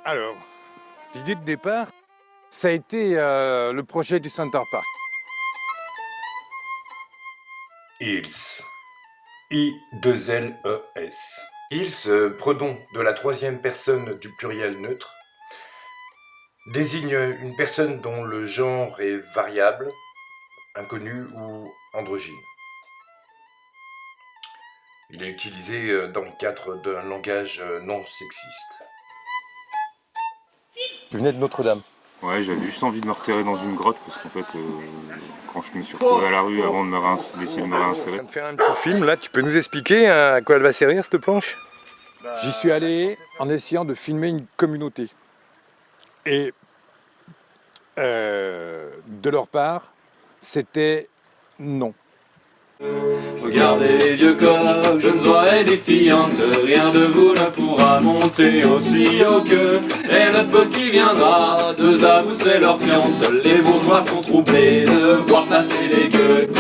Alors, l'idée de départ, ça a été le projet du Center Park. Hills. I-2-L-E-S. Hills, pronom de la troisième personne du pluriel neutre, désigne une personne dont le genre est variable, inconnu ou androgyne. Il est utilisé dans le cadre d'un langage non sexiste. Tu venais de Notre-Dame. Ouais, j'avais juste envie de me retirer dans une grotte parce qu'en fait, quand je me suis retrouvé à la rue avant de d'essayer de me réinsérer. On va te faire un petit film, là, tu peux nous expliquer à quoi elle va servir cette planche? J'y suis allé en essayant de filmer une communauté. Et de leur part, c'était non. Regardez les vieux coqs, jeunes oies défiantes, rien de vous ne pourra monter aussi haut que. Et notre pote qui viendra, deux à vous c'est leur fiante, les bourgeois sont troublés de voir passer les gueux.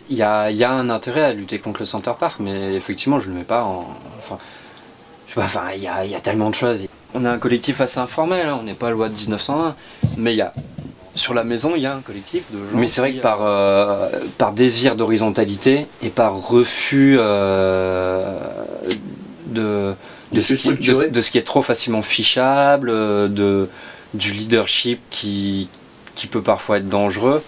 Il y a un intérêt à lutter contre le Center Park, mais effectivement je le mets pas en... Enfin, je sais pas, enfin, il y a tellement de choses. On est un collectif assez informel, hein, on n'est pas loi de 1901, mais il y a... Sur la maison, il y a un collectif de gens. Mais c'est vrai que par désir d'horizontalité et par refus de ce qui est trop facilement fichable, du leadership qui peut parfois être dangereux,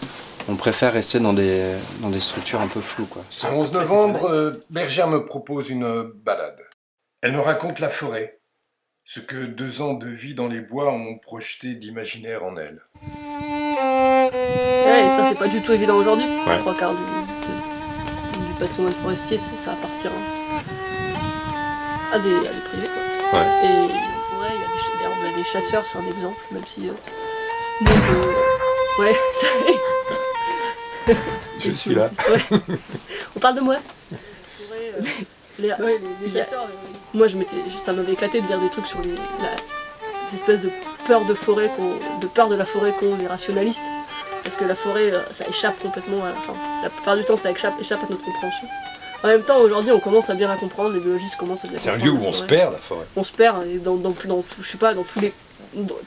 on préfère rester dans des structures un peu floues, quoi. Ce 11 novembre, Bergère me propose une balade. Elle me raconte la forêt, ce que 2 ans de vie dans les bois ont projeté d'imaginaire en elle. Ouais, et ça c'est pas du tout évident aujourd'hui. Ouais. 3/4 du patrimoine forestier, ça appartient à des privés, quoi. Ouais. Et en forêt, il y a des chasseurs, c'est un exemple, même si... ouais. Je suis là. Ouais. On parle de moi. Les chasseurs, moi ça m'avait éclaté de lire des trucs sur des espèces de peur de forêt, de peur de la forêt qu'ont les rationalistes. Parce que la forêt, ça échappe complètement la plupart du temps ça échappe à notre compréhension. En même temps, aujourd'hui, on commence à bien la comprendre, les biologistes commencent à bien comprendre. C'est un lieu où on se perd, la forêt. On se perd, et je sais pas,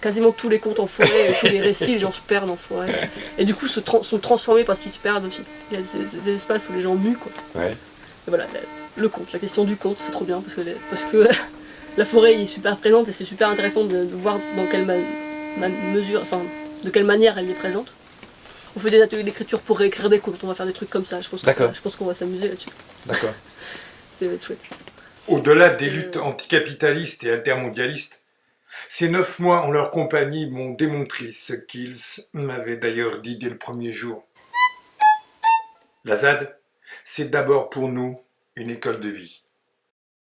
quasiment tous les contes en forêt, tous les récits, les gens se perdent en forêt. Et du coup, sont transformés parce qu'ils se perdent aussi. Il y a des espaces où les gens muent, quoi. Ouais. Et voilà, le conte, la question du conte, c'est trop bien, parce que la forêt est super présente, et c'est super intéressant de voir dans quelle mesure, enfin, de quelle manière elle est présente. On fait des ateliers d'écriture pour réécrire des contes, on va faire des trucs comme ça, je pense qu'on va s'amuser là-dessus. D'accord. Ça va être chouette. Au-delà des luttes anticapitalistes et altermondialistes, ces 9 mois en leur compagnie m'ont démontré ce qu'ils m'avaient d'ailleurs dit dès le premier jour. La ZAD, c'est d'abord pour nous une école de vie.